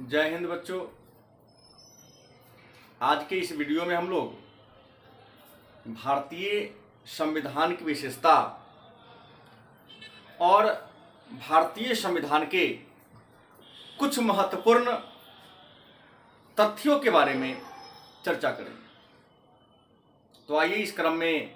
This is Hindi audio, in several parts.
जय हिंद बच्चों। आज के इस वीडियो में हम लोग भारतीय संविधान की विशेषता और भारतीय संविधान के कुछ महत्वपूर्ण तथ्यों के बारे में चर्चा करेंगे। तो आइए इस क्रम में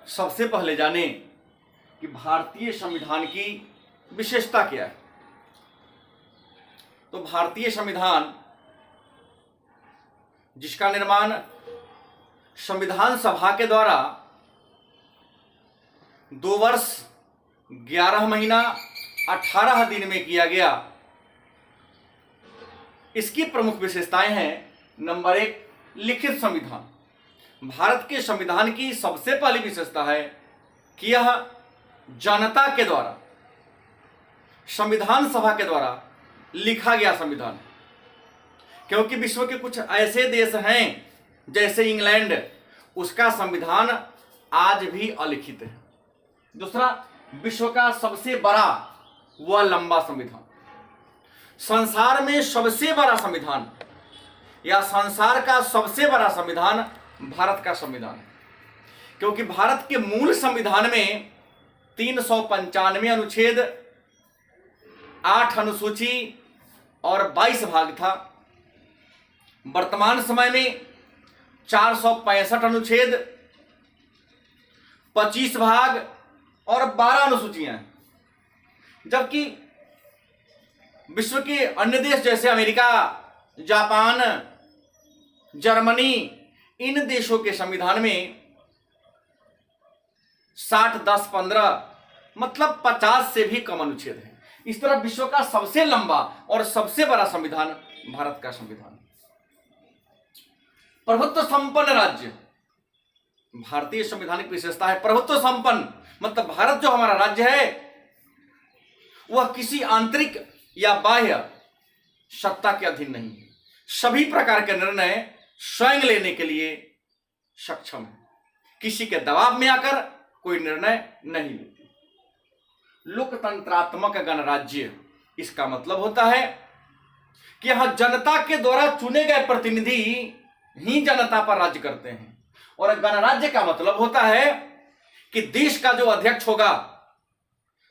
सबसे पहले जानें कि भारतीय संविधान की विशेषता क्या है। तो भारतीय संविधान, जिसका निर्माण संविधान सभा के द्वारा 2 वर्ष 11 महीना 18 दिन में किया गया, इसकी प्रमुख विशेषताएं हैं। नंबर 1, लिखित संविधान। भारत के संविधान की सबसे पहली विशेषता है कि यह जनता के द्वारा, संविधान सभा के द्वारा लिखा गया संविधान। क्योंकि विश्व के कुछ ऐसे देश हैं जैसे इंग्लैंड, उसका संविधान आज भी अलिखित है। दूसरा, विश्व का सबसे बड़ा व लंबा संविधान। संसार में सबसे बड़ा संविधान या संसार का सबसे बड़ा संविधान भारत का संविधान है। क्योंकि भारत के मूल संविधान में 395 अनुच्छेद, 8 अनुसूची और 22 भाग था। वर्तमान समय में 465 अनुच्छेद, 25 भाग और 12 अनुसूचियां हैं। जबकि विश्व के अन्य देश जैसे अमेरिका, जापान, जर्मनी, इन देशों के संविधान में 60, 10, 15 मतलब 50 से भी कम अनुच्छेद हैं। इस तरह विश्व का सबसे लंबा और सबसे बड़ा संविधान भारत का संविधान। प्रभुत्व संपन्न राज्य। भारतीय संविधान की विशेषता है प्रभुत्व संपन्न, मतलब भारत जो हमारा राज्य है वह किसी आंतरिक या बाह्य सत्ता के अधीन नहीं है। सभी प्रकार के निर्णय स्वयं लेने के लिए सक्षम है। किसी के दबाव में आकर कोई निर्णय नहीं लेती। लोकतंत्रात्मक गणराज्य, इसका मतलब होता है कि यहां जनता के द्वारा चुने गए प्रतिनिधि ही जनता पर राज्य करते हैं। और गणराज्य का मतलब होता है कि देश का जो अध्यक्ष होगा,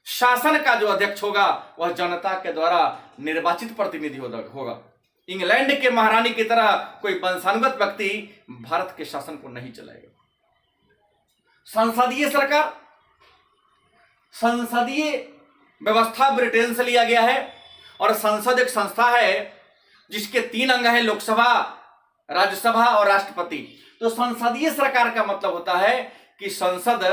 शासन का जो अध्यक्ष होगा, वह जनता के द्वारा निर्वाचित प्रतिनिधि होगा। इंग्लैंड के महारानी की तरह कोई वंशानुगत व्यक्ति भारत के शासन को नहीं चलाएगा। संसदीय सरकार। संसदीय व्यवस्था ब्रिटेन से लिया गया है और संसद एक संस्था है जिसके 3 अंग हैं, लोकसभा, राज्यसभा और राष्ट्रपति। तो संसदीय सरकार का मतलब होता है कि संसद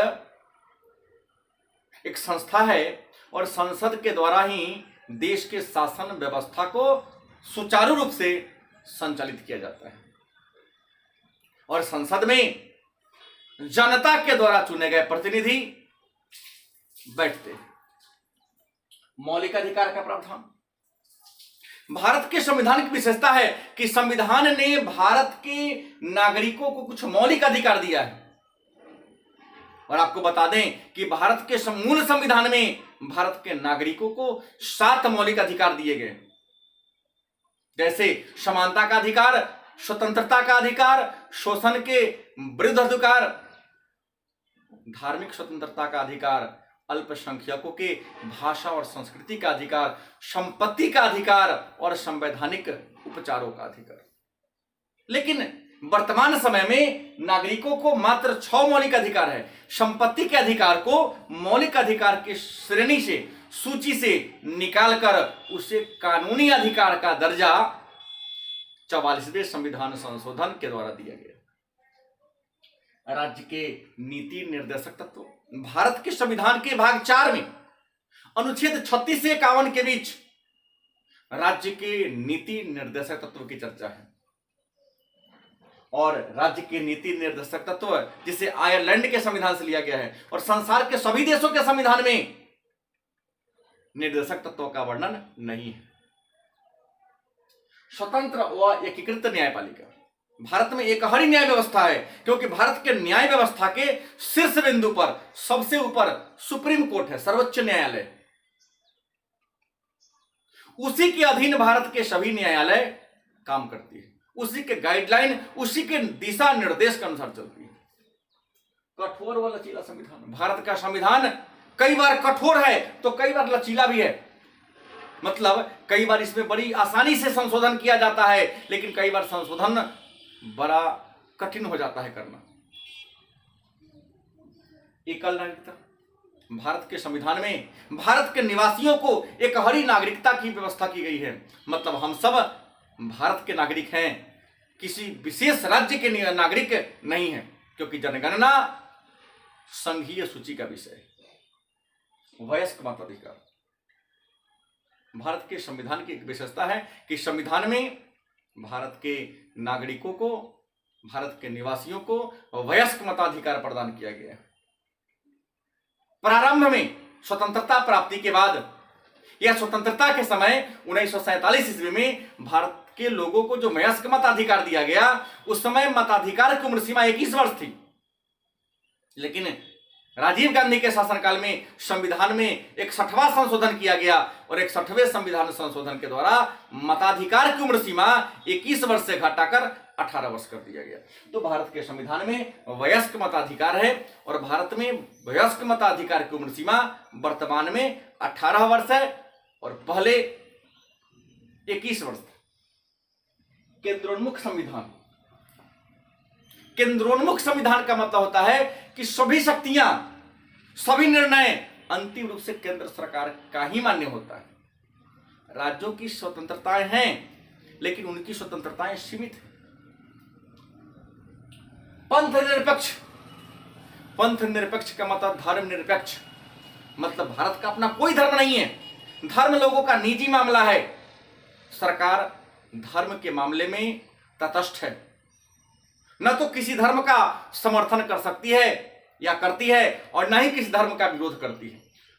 एक संस्था है और संसद के द्वारा ही देश के शासन व्यवस्था को सुचारू रूप से संचालित किया जाता है। और संसद में जनता के द्वारा चुने गए प्रतिनिधि बैठते हैं। मौलिक अधिकार का प्रावधान। भारत के संविधान की विशेषता है कि संविधान ने भारत के नागरिकों को कुछ मौलिक अधिकार दिया है। और आपको बता दें कि भारत के मूल संविधान में भारत के नागरिकों को 7 मौलिक अधिकार दिए गए, जैसे समानता का अधिकार, स्वतंत्रता का अधिकार, शोषण के विरुद्ध अधिकार, धार्मिक स्वतंत्रता का अधिकार, अल्पसंख्यकों के भाषा और संस्कृति का अधिकार, संपत्ति का अधिकार और संवैधानिक उपचारों का अधिकार। लेकिन वर्तमान समय में नागरिकों को मात्र 6 मौलिक अधिकार है। संपत्ति के अधिकार को मौलिक अधिकार की श्रेणी से, सूची से निकालकर उसे कानूनी अधिकार का दर्जा 44वें संविधान संशोधन के द्वारा दिया गया। राज्य के नीति निर्देशक तत्व। भारत के संविधान के भाग 4 में अनुच्छेद 36 से 51 के बीच राज्य के नीति निर्देशक तत्व की चर्चा है। और राज्य के नीति निर्देशक तत्व जिसे आयरलैंड के संविधान से लिया गया है और संसार के सभी देशों के संविधान में निर्देशक तत्वों का वर्णन नहीं है। स्वतंत्र व एकीकृत न्यायपालिका। भारत में एकहरी न्याय व्यवस्था है क्योंकि भारत के न्याय व्यवस्था के शीर्ष बिंदु पर, सबसे ऊपर सुप्रीम कोर्ट है, सर्वोच्च न्यायालय। उसी के अधीन भारत के सभी न्यायालय काम करती है, उसी के गाइडलाइन, उसी के दिशा निर्देश के अनुसार चलती है। कठोर व लचीला संविधान। भारत का संविधान कई बार कठोर है तो कई बार लचीला भी है। मतलब कई बार इसमें बड़ी आसानी से संशोधन किया जाता है, लेकिन कई बार संशोधन बड़ा कठिन हो जाता है करना। एकल नागरिकता। भारत के संविधान में भारत के निवासियों को एक हरी नागरिकता की व्यवस्था की गई है। मतलब हम सब भारत के नागरिक हैं, किसी विशेष राज्य के नागरिक नहीं हैं, क्योंकि जनगणना संघीय सूची का विषय है। वयस्क मताधिकार। भारत के संविधान की एक विशेषता है कि संविधान में भारत के नागरिकों को, भारत के निवासियों को वयस्क मताधिकार प्रदान किया गया है। प्रारंभ में स्वतंत्रता प्राप्ति के बाद या स्वतंत्रता के समय 1947 ईस्वी में भारत के लोगों को जो वयस्क मताधिकार दिया गया, उस समय मताधिकार की उम्र सीमा 21 वर्ष थी। लेकिन राजीव गांधी के शासनकाल में संविधान में 61वां संशोधन किया गया और 61वें संविधान संशोधन के द्वारा मताधिकार की उम्र सीमा 21 वर्ष से घटाकर 18 वर्ष कर दिया गया। तो भारत के संविधान में वयस्क मताधिकार है और भारत में वयस्क मताधिकार की उम्र सीमा वर्तमान में 18 वर्ष है और पहले 21 वर्ष था। केंद्रोन्मुख संविधान। केंद्रोन्मुख संविधान का मतलब होता है कि सभी शक्तियां, सभी निर्णय अंतिम रूप से केंद्र सरकार का ही मान्य होता है। राज्यों की स्वतंत्रताएं हैं, लेकिन उनकी स्वतंत्रताएं सीमित हैं। पंथ निरपेक्ष। पंथ निरपेक्ष का मतलब धर्म निरपेक्ष। मतलब भारत का अपना कोई धर्म नहीं है, धर्म लोगों का निजी मामला है। सरकार धर्म के मामले में तटस्थ है, न तो किसी धर्म का समर्थन कर सकती है या करती है और न ही किसी धर्म का विरोध करती है।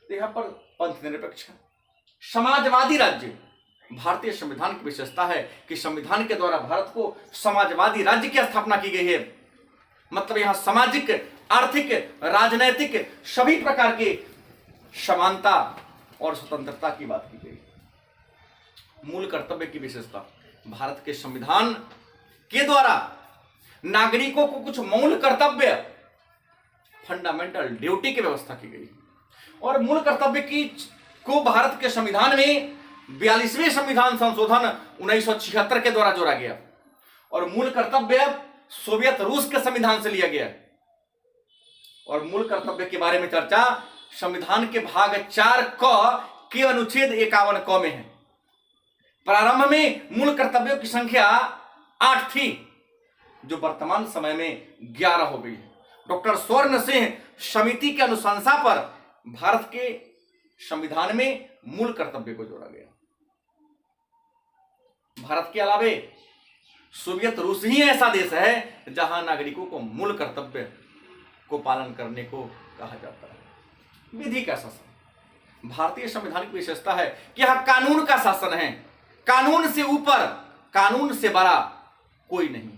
तो यहां पर पंथ निरपेक्ष है। समाजवादी राज्य। भारतीय संविधान की विशेषता है कि संविधान के द्वारा भारत को समाजवादी राज्य की स्थापना की गई है। मतलब यहां सामाजिक, आर्थिक, राजनैतिक सभी प्रकार के समानता और स्वतंत्रता की बात की गई। मूल कर्तव्य की विशेषता। भारत के संविधान के द्वारा नागरिकों को कुछ मूल कर्तव्य, फंडामेंटल ड्यूटी की व्यवस्था की गई और मूल कर्तव्य की को भारत के संविधान में 42वें संविधान संशोधन 1976 के द्वारा जोड़ा गया और मूल कर्तव्य सोवियत रूस के संविधान से लिया गया। और मूल कर्तव्य के बारे में चर्चा संविधान के भाग 4 क के अनुच्छेद 51 क में है। प्रारंभ में मूल कर्तव्यों की संख्या 8 थी, जो वर्तमान समय में 11 हो गई है। डॉक्टर स्वर्ण सिंह समिति के अनुशंसा पर भारत के संविधान में मूल कर्तव्य को जोड़ा गया। भारत के अलावे सोवियत रूस ही ऐसा देश है जहां नागरिकों को मूल कर्तव्य को पालन करने को कहा जाता है। विधि का शासन। भारतीय संविधान की विशेषता है कि यह कानून का शासन है। कानून से ऊपर, कानून से बड़ा कोई नहीं।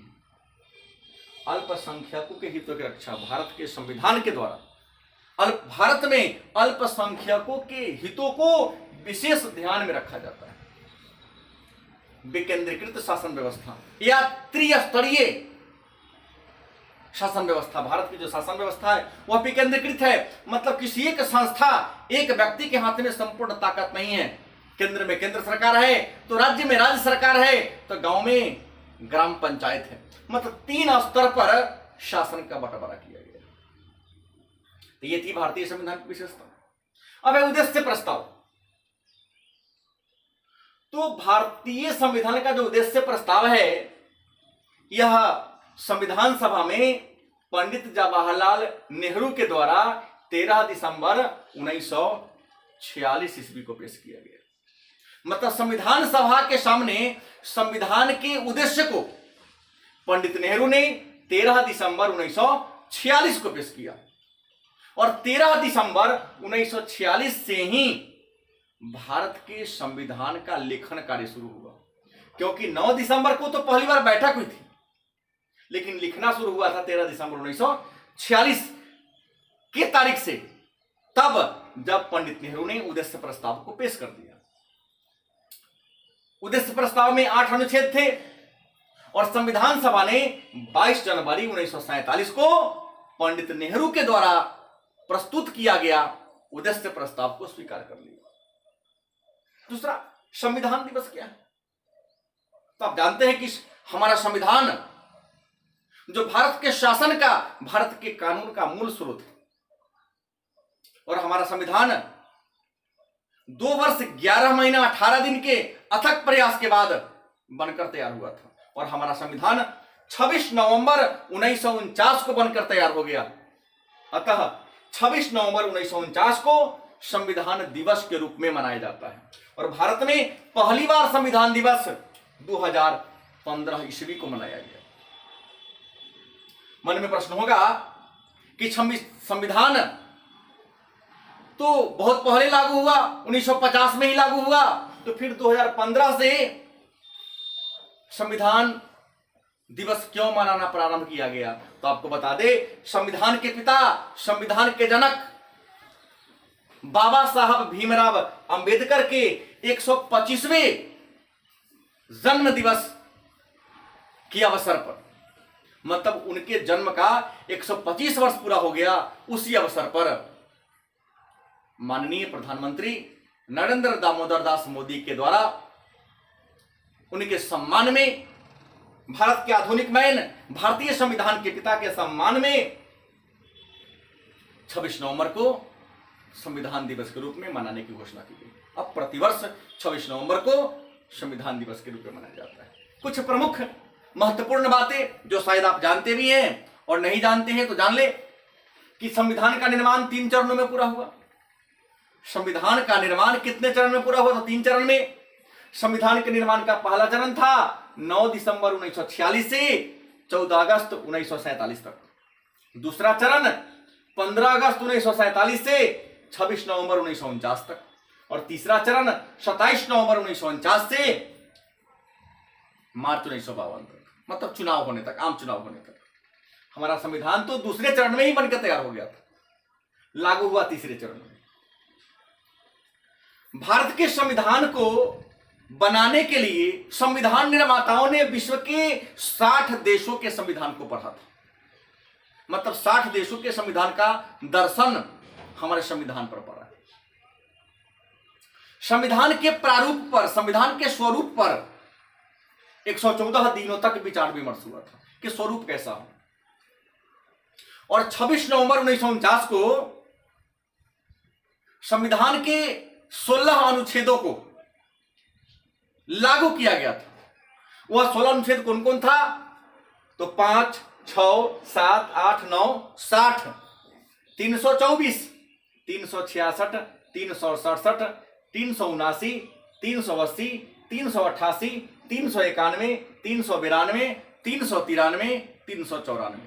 अल्पसंख्यकों के हितों की रक्षा भारत के संविधान के द्वारा भारत में अल्पसंख्यकों के हितों को विशेष ध्यान में रखा जाता है। विकेंद्रीकृत शासन व्यवस्था या त्रिस्तरीय शासन व्यवस्था। भारत की जो शासन व्यवस्था है वह विकेंद्रीकृत है। मतलब किसी एक संस्था, एक व्यक्ति के हाथ में संपूर्ण ताकत नहीं है। केंद्र में केंद्र सरकार है, तो राज्य में राज्य सरकार है, तो गांव में ग्राम पंचायत है। मतलब 3 स्तर पर शासन का बंटवारा किया गया। तो ये थी भारतीय संविधान की विशेषता। अब है उद्देश्य प्रस्ताव। तो भारतीय संविधान का जो उद्देश्य प्रस्ताव है, यह संविधान सभा में पंडित जवाहरलाल नेहरू के द्वारा 13 दिसंबर 1946 ईस्वी को पेश किया गया। मतलब संविधान सभा के सामने संविधान के उद्देश्य को पंडित नेहरू ने 13 दिसंबर 1946 को पेश किया और 13 दिसंबर 1946 से ही भारत के संविधान का लेखन कार्य शुरू हुआ। क्योंकि 9 दिसंबर को तो पहली बार बैठक हुई थी, लेकिन लिखना शुरू हुआ था 13 दिसंबर 1946 के तारीख से, तब जब पंडित नेहरू ने उद्देश्य प्रस्ताव को पेश कर दिया। उद्देश्य प्रस्ताव में 8 अनुच्छेद थे और संविधान सभा ने 22 जनवरी 1947 को पंडित नेहरू के द्वारा प्रस्तुत किया गया उद्देश्य प्रस्ताव को स्वीकार कर लिया। दूसरा, संविधान दिवस क्या है? तो आप जानते हैं कि हमारा संविधान जो भारत के शासन का, भारत के कानून का मूल स्रोत है, और हमारा संविधान 2 वर्ष 11 महीना 18 दिन के अथक प्रयास के बाद बनकर तैयार हुआ था और हमारा संविधान 26 नवंबर 1949 को बनकर तैयार हो गया। अतः 26 नवंबर 1949 को संविधान दिवस के रूप में मनाया जाता है और भारत में पहली बार संविधान दिवस 2015 ईस्वी को मनाया गया। मन में प्रश्न होगा कि संविधान तो बहुत पहले लागू हुआ, 1950 में ही लागू हुआ, तो फिर 2015 से संविधान दिवस क्यों मनाना प्रारंभ किया गया? तो आपको बता दे, संविधान के पिता, संविधान के जनक बाबा साहब भीमराव अंबेडकर के 125वें जन्म दिवस के अवसर पर, मतलब उनके जन्म का 125 वर्ष पूरा हो गया, उसी अवसर पर माननीय प्रधानमंत्री नरेंद्र दामोदर दास मोदी के द्वारा उनके सम्मान में, भारत के आधुनिक मैन, भारतीय संविधान के पिता के सम्मान में 26 नवंबर को संविधान दिवस के रूप में मनाने की घोषणा की गई। अब प्रतिवर्ष 26 नवंबर को संविधान दिवस के रूप में मनाया जाता है। कुछ प्रमुख महत्वपूर्ण बातें जो शायद आप जानते भी हैं और नहीं जानते हैं तो जान ले कि संविधान का निर्माण 3 चरणों में पूरा हुआ। संविधान का निर्माण कितने चरण में पूरा हुआ? तो 3 चरण में। संविधान के निर्माण का पहला चरण था 9 दिसंबर 1946 से 14 अगस्त 1947 तक। दूसरा चरण 15 अगस्त 1947 से 26 नवंबर 1949 तक और तीसरा चरण 27 नवंबर 1949 से मार्च 1952 तक, मतलब चुनाव होने तक, आम चुनाव होने तक। हमारा संविधान तो दूसरे चरण में ही बनकर तैयार हो गया था, लागू हुआ तीसरे चरण में। भारत के संविधान को बनाने के लिए संविधान निर्माताओं ने विश्व के 60 देशों के संविधान को पढ़ा था, मतलब 60 देशों के संविधान का दर्शन हमारे संविधान पर पड़ा है। संविधान के प्रारूप पर, संविधान के स्वरूप पर 114 दिनों तक विचार विमर्श हुआ था कि स्वरूप कैसा हो, और 26 नवंबर 1949 को संविधान के 16 अनुच्छेदों को लागू किया गया था। वह 16 अनुच्छेद कौन कौन था? तो 5, 6, 7, 8, 9, 60, 324, 366, 367, 379, 380, 388, 391, 392, 393, 394,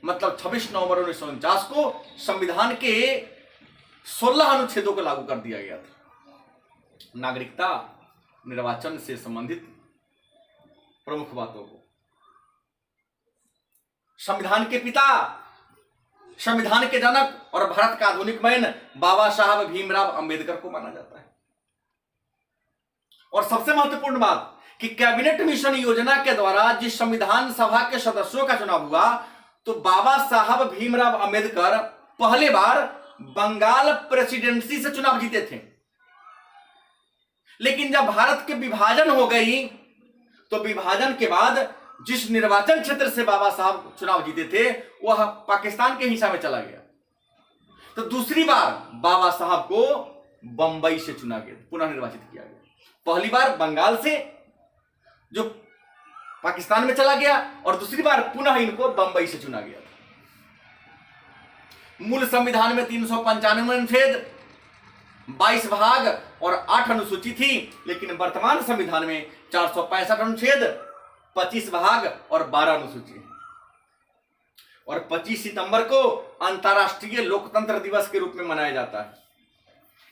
मतलब 26 नवंबर 1949 को संविधान के 16 अनुच्छेदों को लागू कर दिया गया था। नागरिकता, निर्वाचन से संबंधित प्रमुख बातों को। संविधान के पिता, संविधान के जनक और भारत का आधुनिक मैन बाबा साहब भीमराव अंबेडकर को माना जाता है। और सबसे महत्वपूर्ण बात कि कैबिनेट मिशन योजना के द्वारा जिस संविधान सभा के सदस्यों का चुनाव हुआ, तो बाबा साहब भीमराव अंबेडकर पहले बार बंगाल प्रेसिडेंसी से चुनाव जीते थे। लेकिन जब भारत के विभाजन हो गई, तो विभाजन के बाद जिस निर्वाचन क्षेत्र से बाबा साहब चुनाव जीते थे वह पाकिस्तान के हिस्सा में चला गया। तो दूसरी बार बाबा साहब को बंबई से चुना गया, पुनः निर्वाचित किया गया। पहली बार बंगाल से जो पाकिस्तान में चला गया और दूसरी बार पुनः इनको बंबई से चुना गया। मूल संविधान में 395 अनुच्छेद, 22 भाग और 8 अनुसूची थी, लेकिन वर्तमान संविधान में 465 अनुच्छेद, 25 भाग और 12 अनुसूची। और 25 सितंबर को अंतर्राष्ट्रीय लोकतंत्र दिवस के रूप में मनाया जाता है।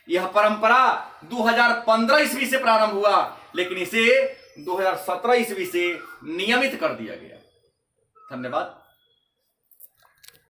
यह परंपरा 2015 ईस्वी से प्रारंभ हुआ, लेकिन इसे 2017 ईस्वी से नियमित कर दिया गया। धन्यवाद।